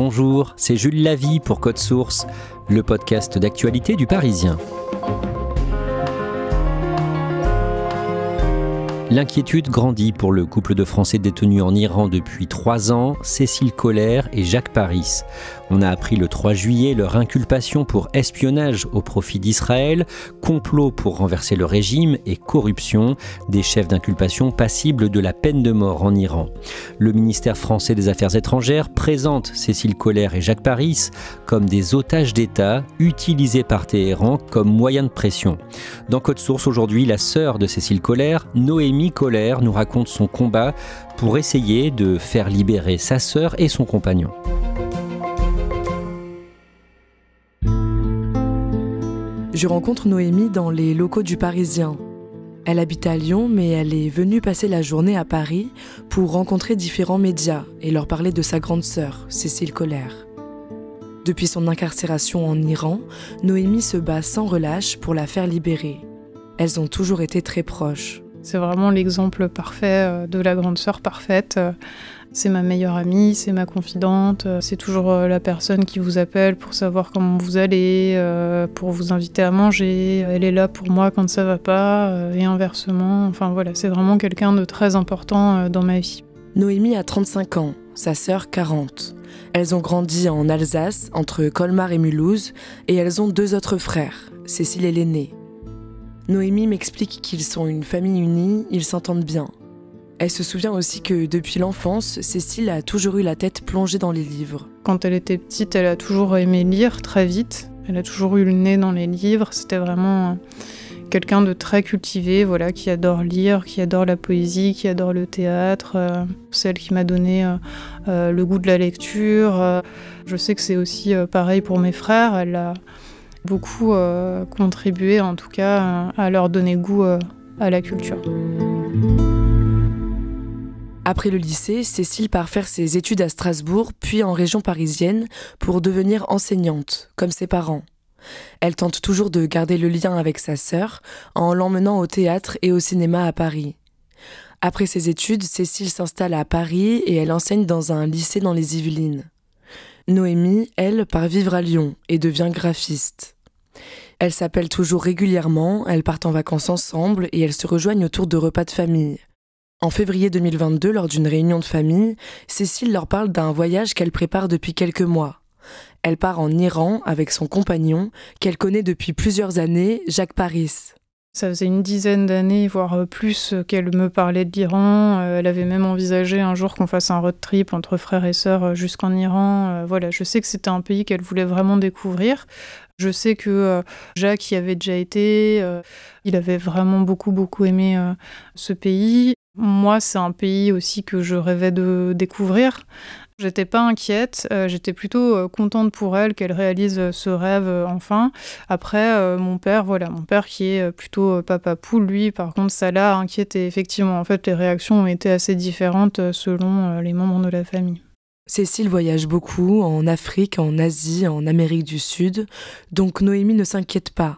Bonjour, c'est Jules Lavie pour Code Source, le podcast d'actualité du Parisien. L'inquiétude grandit pour le couple de Français détenus en Iran depuis 3 ans, Cécile Collaert et Jacques Paris. On a appris le 3 juillet leur inculpation pour espionnage au profit d'Israël, complot pour renverser le régime et corruption, des chefs d'inculpation passibles de la peine de mort en Iran. Le ministère français des Affaires étrangères présente Cécile Collaert et Jacques Paris comme des otages d'État utilisés par Téhéran comme moyen de pression. Dans Code Source aujourd'hui, la sœur de Cécile Collaert, Noémie Collaert, nous raconte son combat pour essayer de faire libérer sa sœur et son compagnon. Je rencontre Noémie dans les locaux du Parisien. Elle habite à Lyon, mais elle est venue passer la journée à Paris pour rencontrer différents médias et leur parler de sa grande sœur, Cécile Collaert. Depuis son incarcération en Iran, Noémie se bat sans relâche pour la faire libérer. Elles ont toujours été très proches. C'est vraiment l'exemple parfait de la grande sœur parfaite. C'est ma meilleure amie, c'est ma confidente, c'est toujours la personne qui vous appelle pour savoir comment vous allez, pour vous inviter à manger. Elle est là pour moi quand ça va pas, et inversement. Enfin voilà, c'est vraiment quelqu'un de très important dans ma vie. Noémie a 35 ans, sa sœur 40. Elles ont grandi en Alsace, entre Colmar et Mulhouse, et elles ont 2 autres frères, Cécile et l'aîné. Noémie m'explique qu'ils sont une famille unie, ils s'entendent bien. Elle se souvient aussi que depuis l'enfance, Cécile a toujours eu la tête plongée dans les livres. Quand elle était petite, elle a toujours aimé lire très vite. Elle a toujours eu le nez dans les livres. C'était vraiment quelqu'un de très cultivé, voilà, qui adore lire, qui adore la poésie, qui adore le théâtre. C'est elle qui m'a donné le goût de la lecture. Je sais que c'est aussi pareil pour mes frères. Elle a beaucoup contribué, en tout cas, à leur donner goût à la culture. Après le lycée, Cécile part faire ses études à Strasbourg, puis en région parisienne, pour devenir enseignante, comme ses parents. Elle tente toujours de garder le lien avec sa sœur, en l'emmenant au théâtre et au cinéma à Paris. Après ses études, Cécile s'installe à Paris et elle enseigne dans un lycée dans les Yvelines. Noémie, elle, part vivre à Lyon et devient graphiste. Elles s'appellent toujours régulièrement, elles partent en vacances ensemble et elles se rejoignent autour de repas de famille. En février 2022, lors d'une réunion de famille, Cécile leur parle d'un voyage qu'elle prépare depuis quelques mois. Elle part en Iran avec son compagnon, qu'elle connaît depuis plusieurs années, Jacques Paris. Ça faisait une dizaine d'années, voire plus, qu'elle me parlait de l'Iran. Elle avait même envisagé un jour qu'on fasse un road trip entre frères et sœurs jusqu'en Iran. Voilà, je sais que c'était un pays qu'elle voulait vraiment découvrir. Je sais que Jacques y avait déjà été. Il avait vraiment beaucoup aimé ce pays. Moi, c'est un pays aussi que je rêvais de découvrir. J'étais pas inquiète, j'étais plutôt contente pour elle qu'elle réalise ce rêve enfin. Après, mon père qui est plutôt papa poule, lui, par contre, ça l'a inquiété. Effectivement, en fait, les réactions ont été assez différentes selon les membres de la famille. Cécile voyage beaucoup, en Afrique, en Asie, en Amérique du Sud, donc Noémie ne s'inquiète pas.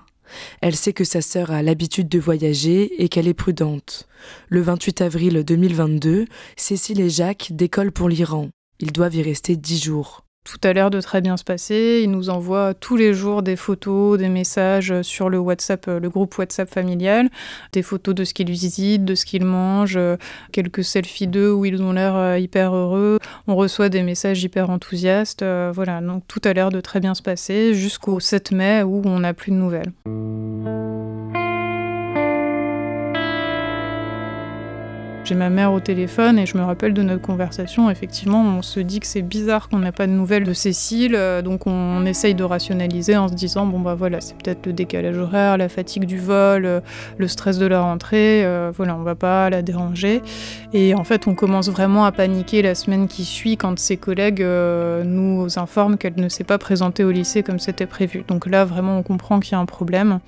Elle sait que sa sœur a l'habitude de voyager et qu'elle est prudente. Le 28 avril 2022, Cécile et Jacques décollent pour l'Iran. Ils doivent y rester 10 jours. Tout a l'air de très bien se passer. Ils nous envoient tous les jours des photos, des messages sur le WhatsApp, le groupe WhatsApp familial, des photos de ce qu'ils visitent, de ce qu'ils mangent, quelques selfies d'eux où ils ont l'air hyper heureux. On reçoit des messages hyper enthousiastes. Voilà, donc tout a l'air de très bien se passer jusqu'au 7 mai où on n'a plus de nouvelles. J'ai ma mère au téléphone et je me rappelle de notre conversation. Effectivement, on se dit que c'est bizarre qu'on n'a pas de nouvelles de Cécile, donc on essaye de rationaliser en se disant bon bah voilà, c'est peut-être le décalage horaire, la fatigue du vol, le stress de la rentrée, voilà, on va pas la déranger. Et en fait, on commence vraiment à paniquer la semaine qui suit quand ses collègues nous informent qu'elle ne s'est pas présentée au lycée comme c'était prévu. Donc là, vraiment, on comprend qu'il y a un problème.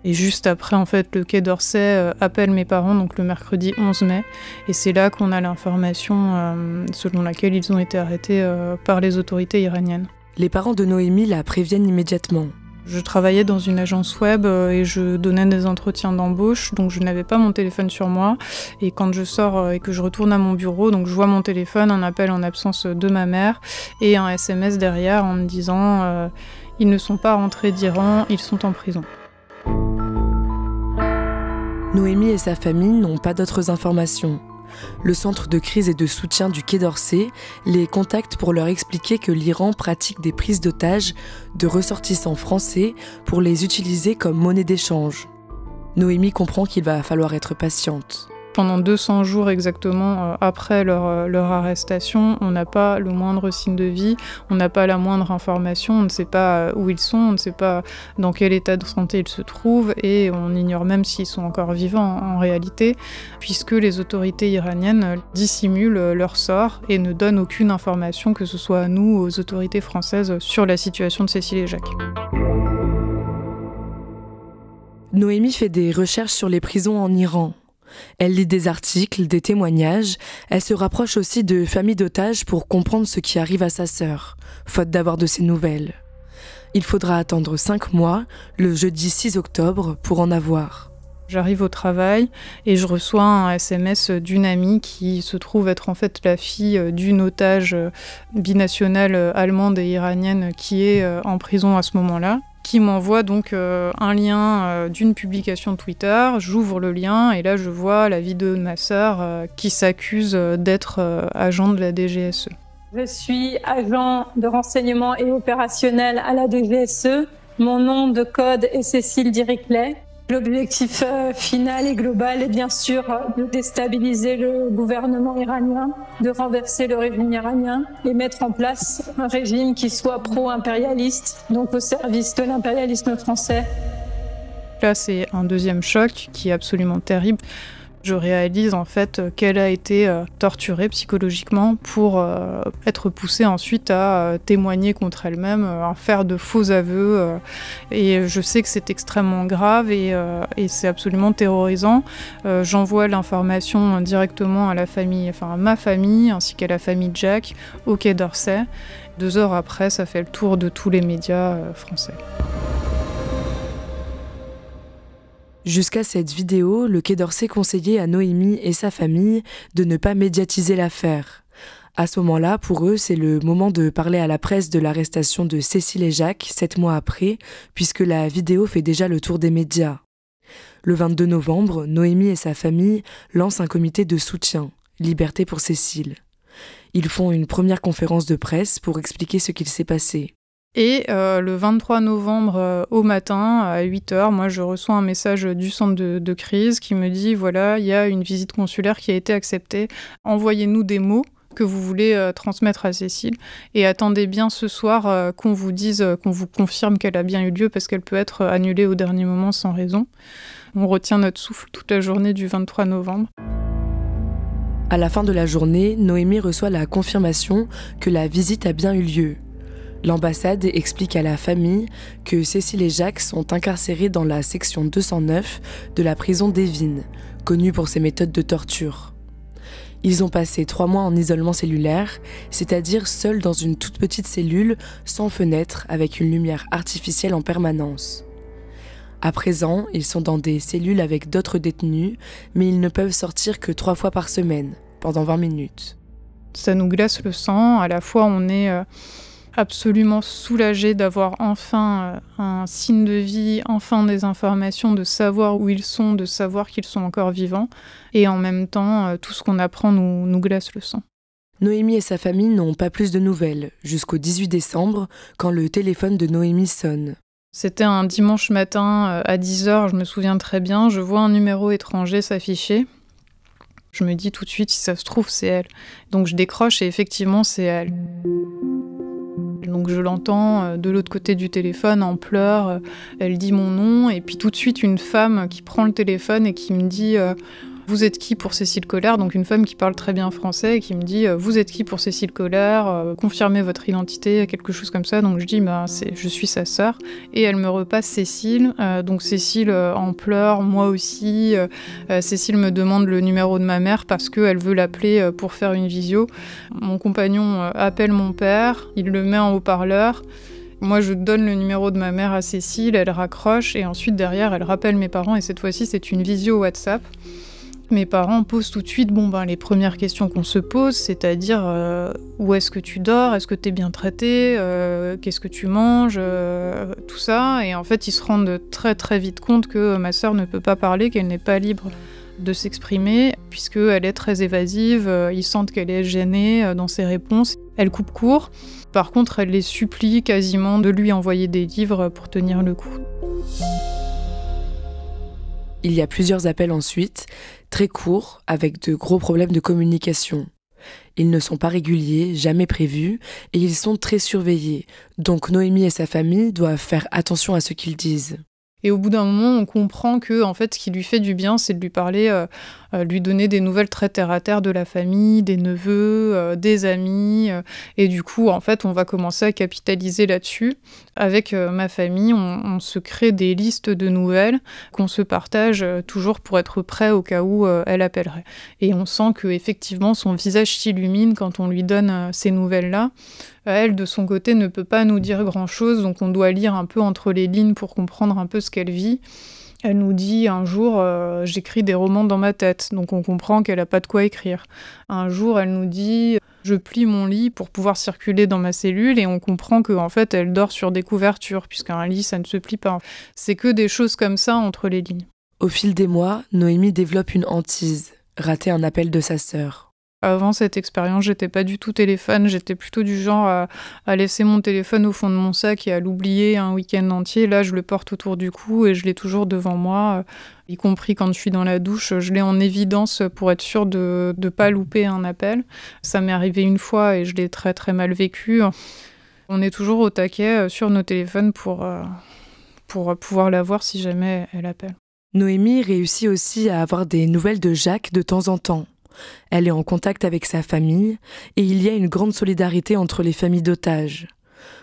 Et juste après, en fait, le Quai d'Orsay appelle mes parents, donc le mercredi 11 mai. Et c'est là qu'on a l'information selon laquelle ils ont été arrêtés par les autorités iraniennes. Les parents de Noémie la préviennent immédiatement. Je travaillais dans une agence web et je donnais des entretiens d'embauche, donc je n'avais pas mon téléphone sur moi. Et quand je sors et que je retourne à mon bureau, donc je vois mon téléphone, un appel en absence de ma mère et un SMS derrière en me disant ils ne sont pas rentrés d'Iran, ils sont en prison. Noémie et sa famille n'ont pas d'autres informations. Le centre de crise et de soutien du Quai d'Orsay les contacte pour leur expliquer que l'Iran pratique des prises d'otages de ressortissants français pour les utiliser comme monnaie d'échange. Noémie comprend qu'il va falloir être patiente. Pendant 200 jours exactement après leur arrestation, on n'a pas le moindre signe de vie, on n'a pas la moindre information, on ne sait pas où ils sont, on ne sait pas dans quel état de santé ils se trouvent et on ignore même s'ils sont encore vivants en réalité, puisque les autorités iraniennes dissimulent leur sort et ne donnent aucune information, que ce soit à nous ou aux autorités françaises, sur la situation de Cécile et Jacques. Noémie fait des recherches sur les prisons en Iran. Elle lit des articles, des témoignages. Elle se rapproche aussi de familles d'otages pour comprendre ce qui arrive à sa sœur, faute d'avoir de ses nouvelles. Il faudra attendre 5 mois, le jeudi 6 octobre, pour en avoir. J'arrive au travail et je reçois un SMS d'une amie qui se trouve être en fait la fille d'une otage binationale allemande et iranienne qui est en prison à ce moment-là, qui m'envoie donc un lien d'une publication Twitter. J'ouvre le lien et là je vois la vidéo de ma sœur qui s'accuse d'être agent de la DGSE. Je suis agent de renseignement et opérationnel à la DGSE. Mon nom de code est Cécile Diriclet. L'objectif final et global est bien sûr de déstabiliser le gouvernement iranien, de renverser le régime iranien et mettre en place un régime qui soit pro-impérialiste, donc au service de l'impérialisme français. Là, c'est un deuxième choc qui est absolument terrible. Je réalise en fait qu'elle a été torturée psychologiquement pour être poussée ensuite à témoigner contre elle-même, à faire de faux aveux. Et je sais que c'est extrêmement grave et c'est absolument terrorisant. J'envoie l'information directement à la famille, enfin à ma famille ainsi qu'à la famille de Jacques au Quai d'Orsay. 2 heures après, ça fait le tour de tous les médias français. Jusqu'à cette vidéo, le Quai d'Orsay conseillait à Noémie et sa famille de ne pas médiatiser l'affaire. À ce moment-là, pour eux, c'est le moment de parler à la presse de l'arrestation de Cécile et Jacques 7 mois après, puisque la vidéo fait déjà le tour des médias. Le 22 novembre, Noémie et sa famille lancent un comité de soutien, Liberté pour Cécile. Ils font une première conférence de presse pour expliquer ce qu'il s'est passé. Et le 23 novembre au matin, à 8h, moi je reçois un message du centre de crise qui me dit « Voilà, il y a une visite consulaire qui a été acceptée. Envoyez-nous des mots que vous voulez transmettre à Cécile. Et attendez bien ce soir qu'on vous dise, qu'on vous confirme qu'elle a bien eu lieu parce qu'elle peut être annulée au dernier moment sans raison. » On retient notre souffle toute la journée du 23 novembre. À la fin de la journée, Noémie reçoit la confirmation que la visite a bien eu lieu. L'ambassade explique à la famille que Cécile et Jacques sont incarcérés dans la section 209 de la prison d'Evin, connue pour ses méthodes de torture. Ils ont passé 3 mois en isolement cellulaire, c'est-à-dire seuls dans une toute petite cellule, sans fenêtre, avec une lumière artificielle en permanence. À présent, ils sont dans des cellules avec d'autres détenus, mais ils ne peuvent sortir que 3 fois par semaine, pendant 20 minutes. Ça nous glace le sang, à la fois on est absolument soulagé d'avoir enfin un signe de vie, enfin des informations, de savoir où ils sont, de savoir qu'ils sont encore vivants. Et en même temps, tout ce qu'on apprend nous glace le sang. Noémie et sa famille n'ont pas plus de nouvelles, jusqu'au 18 décembre, quand le téléphone de Noémie sonne. C'était un dimanche matin à 10h, je me souviens très bien. Je vois un numéro étranger s'afficher. Je me dis tout de suite, si ça se trouve, c'est elle. Donc je décroche et effectivement, c'est elle. Donc je l'entends de l'autre côté du téléphone en pleurs, elle dit mon nom et puis tout de suite une femme qui prend le téléphone et qui me dit vous êtes qui pour Cécile Collère ? Donc une femme qui parle très bien français et qui me dit vous êtes qui pour Cécile Collère ? Confirmez votre identité, quelque chose comme ça. Donc je dis je suis sa sœur et elle me repasse Cécile. Donc Cécile en pleurs, moi aussi. Cécile me demande le numéro de ma mère parce qu'elle veut l'appeler pour faire une visio. Mon compagnon appelle mon père, il le met en haut-parleur Moi, je donne le numéro de ma mère à Cécile, elle raccroche et ensuite derrière, elle rappelle mes parents et cette fois-ci, c'est une visio WhatsApp. Mes parents posent tout de suite les premières questions qu'on se pose, c'est-à-dire où est-ce que tu dors, est-ce que tu es bien traité, qu'est-ce que tu manges, tout ça. Et en fait, ils se rendent très très vite compte que ma sœur ne peut pas parler, qu'elle n'est pas libre de s'exprimer, puisqu'elle est très évasive, ils sentent qu'elle est gênée dans ses réponses. Elle coupe court. Par contre, elle les supplie quasiment de lui envoyer des livres pour tenir le coup. Il y a plusieurs appels ensuite, très courts, avec de gros problèmes de communication. Ils ne sont pas réguliers, jamais prévus, et ils sont très surveillés. Donc Noémie et sa famille doivent faire attention à ce qu'ils disent. Et au bout d'un moment, on comprend que en fait, ce qui lui fait du bien, c'est de lui parler, lui donner des nouvelles très terre à terre de la famille, des neveux, des amis. Et du coup, en fait, on va commencer à capitaliser là-dessus. Avec ma famille, on se crée des listes de nouvelles qu'on se partage toujours pour être prêt au cas où elle appellerait. Et on sent qu'effectivement, son visage s'illumine quand on lui donne ces nouvelles-là. Elle, de son côté, ne peut pas nous dire grand-chose, donc on doit lire un peu entre les lignes pour comprendre un peu ce qu'elle vit. Elle nous dit un jour « j'écris des romans dans ma tête », donc on comprend qu'elle n'a pas de quoi écrire. Un jour, elle nous dit « je plie mon lit pour pouvoir circuler dans ma cellule » et on comprend qu'en fait, elle dort sur des couvertures, puisqu'un lit, ça ne se plie pas. C'est que des choses comme ça entre les lignes. Au fil des mois, Noémie développe une hantise, rater un appel de sa sœur. Avant cette expérience, j'étais pas du tout téléphone, j'étais plutôt du genre à laisser mon téléphone au fond de mon sac et à l'oublier un week-end entier. Là, je le porte autour du cou et je l'ai toujours devant moi, y compris quand je suis dans la douche. Je l'ai en évidence pour être sûre de ne pas louper un appel. Ça m'est arrivé une fois et je l'ai très très mal vécu. On est toujours au taquet sur nos téléphones pour pouvoir la voir si jamais elle appelle. Noémie réussit aussi à avoir des nouvelles de Jacques de temps en temps. Elle est en contact avec sa famille et il y a une grande solidarité entre les familles d'otages.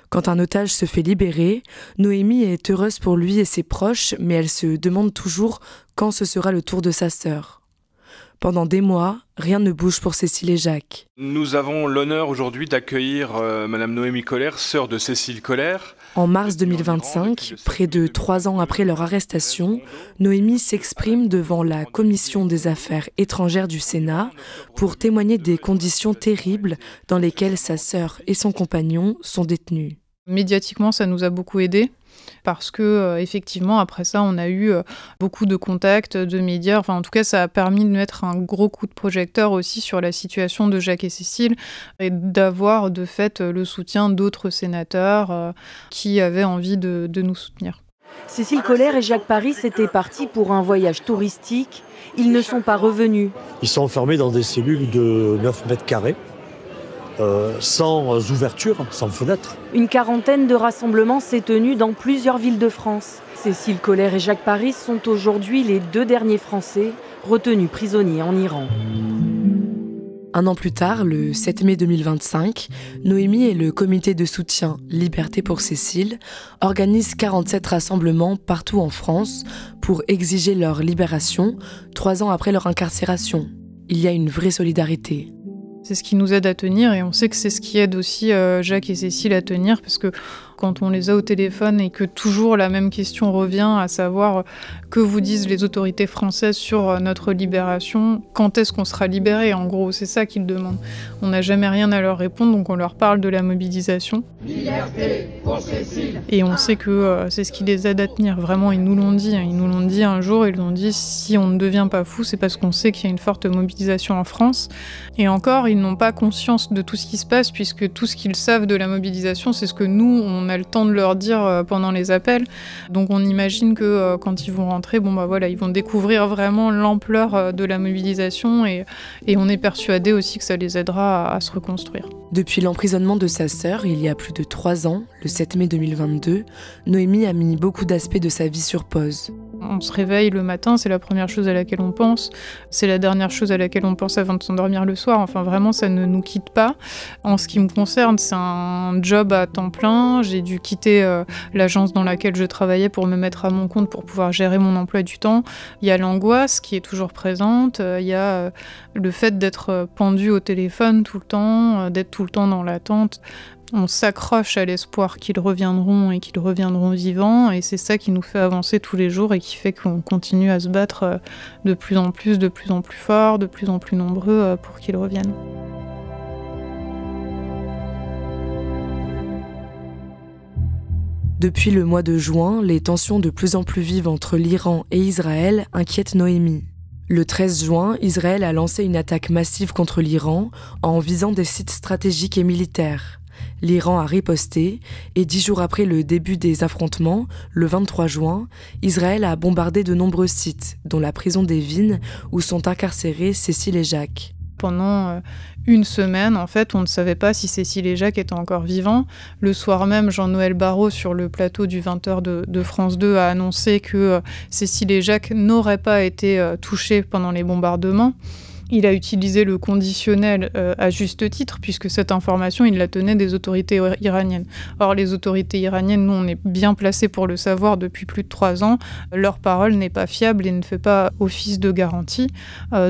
Quand un otage se fait libérer, Noémie est heureuse pour lui et ses proches, mais elle se demande toujours quand ce sera le tour de sa sœur. Pendant des mois, rien ne bouge pour Cécile et Jacques. Nous avons l'honneur aujourd'hui d'accueillir Madame Noémie Koller, sœur de Cécile Koller. En mars 2025, près de 3 ans après leur arrestation, Noémie s'exprime devant la Commission des Affaires étrangères du Sénat pour témoigner des conditions terribles dans lesquelles sa sœur et son compagnon sont détenus. Médiatiquement, ça nous a beaucoup aidés. Parce que effectivement, après ça, on a eu beaucoup de contacts, de médias. Enfin, en tout cas, ça a permis de mettre un gros coup de projecteur aussi sur la situation de Jacques et Cécile et d'avoir de fait le soutien d'autres sénateurs qui avaient envie de nous soutenir. Cécile Koller et Jacques Paris étaient partis pour un voyage touristique. Ils ne sont pas revenus. Ils sont enfermés dans des cellules de 9 mètres carrés. Sans ouverture, sans fenêtre. Une quarantaine de rassemblements s'est tenue dans plusieurs villes de France. Cécile Koller et Jacques Paris sont aujourd'hui les 2 derniers Français retenus prisonniers en Iran. Un an plus tard, le 7 mai 2025, Noémie et le comité de soutien Liberté pour Cécile organisent 47 rassemblements partout en France pour exiger leur libération 3 ans après leur incarcération. Il y a une vraie solidarité. C'est ce qui nous aide à tenir et on sait que c'est ce qui aide aussi Jacques et Cécile à tenir parce que quand on les a au téléphone et que toujours la même question revient, à savoir que vous disent les autorités françaises sur notre libération, quand est-ce qu'on sera libéré, en gros, c'est ça qu'ils demandent. On n'a jamais rien à leur répondre, donc on leur parle de la mobilisation. Liberté pour Cécile. Et on sait que c'est ce qui les aide à tenir, vraiment, ils nous l'ont dit un jour, ils nous ont dit si on ne devient pas fou, c'est parce qu'on sait qu'il y a une forte mobilisation en France. Et encore, ils n'ont pas conscience de tout ce qui se passe, puisque tout ce qu'ils savent de la mobilisation, c'est ce que nous, on a le temps de leur dire pendant les appels. Donc on imagine que quand ils vont rentrer, ils vont découvrir vraiment l'ampleur de la mobilisation et on est persuadé aussi que ça les aidera à se reconstruire. Depuis l'emprisonnement de sa sœur, il y a plus de 3 ans, le 7 mai 2022, Noémie a mis beaucoup d'aspects de sa vie sur pause. On se réveille le matin, c'est la première chose à laquelle on pense, c'est la dernière chose à laquelle on pense avant de s'endormir le soir, enfin vraiment ça ne nous quitte pas. En ce qui me concerne, c'est un job à temps plein, j'ai dû quitter l'agence dans laquelle je travaillais pour me mettre à mon compte pour pouvoir gérer mon emploi du temps. Il y a l'angoisse qui est toujours présente, il y a le fait d'être pendu au téléphone tout le temps, d'être tout le temps dans l'attente. On s'accroche à l'espoir qu'ils reviendront et qu'ils reviendront vivants, et c'est ça qui nous fait avancer tous les jours et qui fait qu'on continue à se battre de plus en plus fort, de plus en plus nombreux pour qu'ils reviennent. Depuis le mois de juin, les tensions de plus en plus vives entre l'Iran et Israël inquiètent Noémie. Le 13 juin, Israël a lancé une attaque massive contre l'Iran en visant des sites stratégiques et militaires. L'Iran a riposté et 10 jours après le début des affrontements, le 23 juin, Israël a bombardé de nombreux sites, dont la prison d'Evin où sont incarcérés Cécile et Jacques. Pendant une semaine, en fait, on ne savait pas si Cécile et Jacques étaient encore vivants. Le soir même, Jean-Noël Barrot, sur le plateau du 20h de France 2, a annoncé que Cécile et Jacques n'auraient pas été touchés pendant les bombardements. Il a utilisé le conditionnel à juste titre, puisque cette information, il la tenait des autorités iraniennes. Or, les autorités iraniennes, nous, on est bien placés pour le savoir depuis plus de 3 ans. Leur parole n'est pas fiable et ne fait pas office de garantie.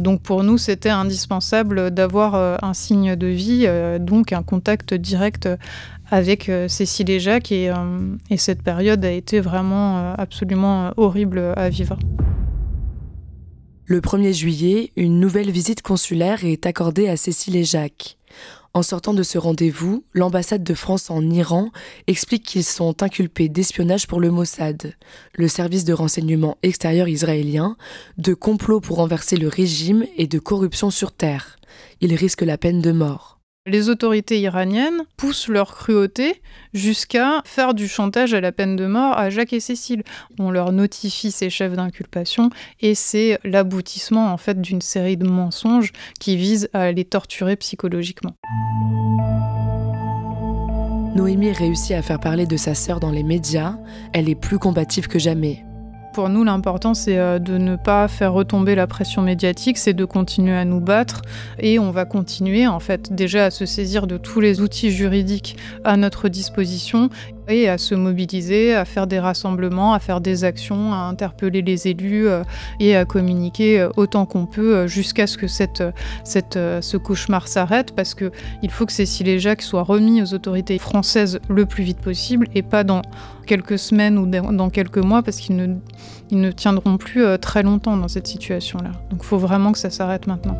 Donc, pour nous, c'était indispensable d'avoir un signe de vie, donc un contact direct avec Cécile et Jacques. Et cette période a été vraiment absolument horrible à vivre. Le 1er juillet, une nouvelle visite consulaire est accordée à Cécile et Jacques. En sortant de ce rendez-vous, l'ambassade de France en Iran explique qu'ils sont inculpés d'espionnage pour le Mossad, le service de renseignement extérieur israélien, de complot pour renverser le régime et de corruption sur terre. Ils risquent la peine de mort. Les autorités iraniennes poussent leur cruauté jusqu'à faire du chantage à la peine de mort à Jacques et Cécile. On leur notifie ces chefs d'inculpation et c'est l'aboutissement en fait d'une série de mensonges qui visent à les torturer psychologiquement. Noémie réussit à faire parler de sa sœur dans les médias. Elle est plus combative que jamais. Pour nous, l'important, c'est de ne pas faire retomber la pression médiatique, c'est de continuer à nous battre. Et on va continuer, en fait, déjà à se saisir de tous les outils juridiques à notre disposition et à se mobiliser, à faire des rassemblements, à faire des actions, à interpeller les élus et à communiquer autant qu'on peut jusqu'à ce que ce cauchemar s'arrête, parce qu'il faut que Cécile et Jacques soient remis aux autorités françaises le plus vite possible et pas dans quelques semaines ou dans quelques mois, parce qu'ils ne tiendront plus très longtemps dans cette situation-là. Donc il faut vraiment que ça s'arrête maintenant.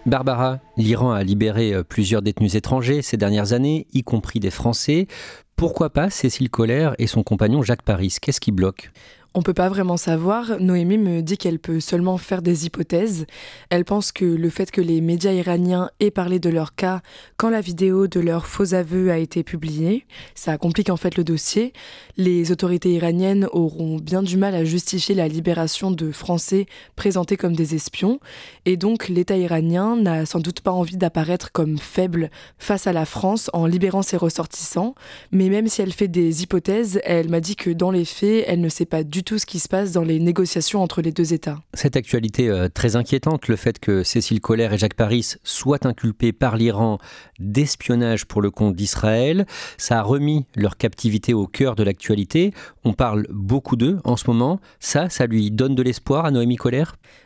Barbara, l'Iran a libéré plusieurs détenus étrangers ces dernières années, y compris des Français. Pourquoi pas Cécile Coller et son compagnon Jacques Paris? Qu'est-ce qui bloque? On peut pas vraiment savoir. Noémie me dit qu'elle peut seulement faire des hypothèses. Elle pense que le fait que les médias iraniens aient parlé de leur cas quand la vidéo de leurs faux aveux a été publiée, ça complique en fait le dossier. Les autorités iraniennes auront bien du mal à justifier la libération de Français présentés comme des espions. Et donc l'État iranien n'a sans doute pas envie d'apparaître comme faible face à la France en libérant ses ressortissants. Mais même si elle fait des hypothèses, elle m'a dit que dans les faits, elle ne sait pas du tout ce qui se passe dans les négociations entre les deux États. Cette actualité très inquiétante, le fait que Cécile Coller et Jacques Paris soient inculpés par l'Iran d'espionnage pour le compte d'Israël, ça a remis leur captivité au cœur de l'actualité. On parle beaucoup d'eux en ce moment. Ça lui donne de l'espoir à Noémie Coller?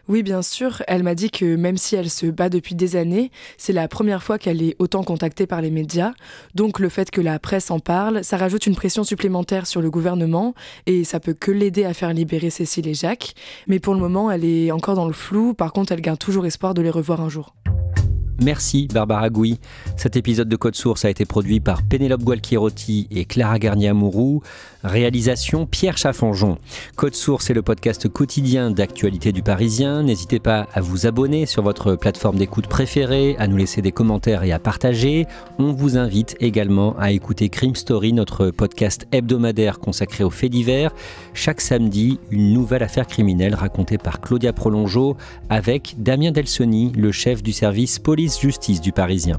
Oui, bien sûr. Elle m'a dit que même si elle se bat depuis des années, c'est la première fois qu'elle est autant contactée par les médias. Donc le fait que la presse en parle, ça rajoute une pression supplémentaire sur le gouvernement et ça peut que l'aider à faire libérer Cécile et Jacques. Mais pour le moment, elle est encore dans le flou. Par contre, elle garde toujours espoir de les revoir un jour. Merci Barbara Gouy. Cet épisode de Code Source a été produit par Pénélope Gualquierotti et Clara Garnier-Amouroux. Réalisation Pierre Chaffanjon. Code Source est le podcast quotidien d'actualité du Parisien. N'hésitez pas à vous abonner sur votre plateforme d'écoute préférée, à nous laisser des commentaires et à partager. On vous invite également à écouter Crime Story, notre podcast hebdomadaire consacré aux faits divers. Chaque samedi, une nouvelle affaire criminelle racontée par Claudia Prolongeau avec Damien Delsoni, le chef du service police-justice du Parisien.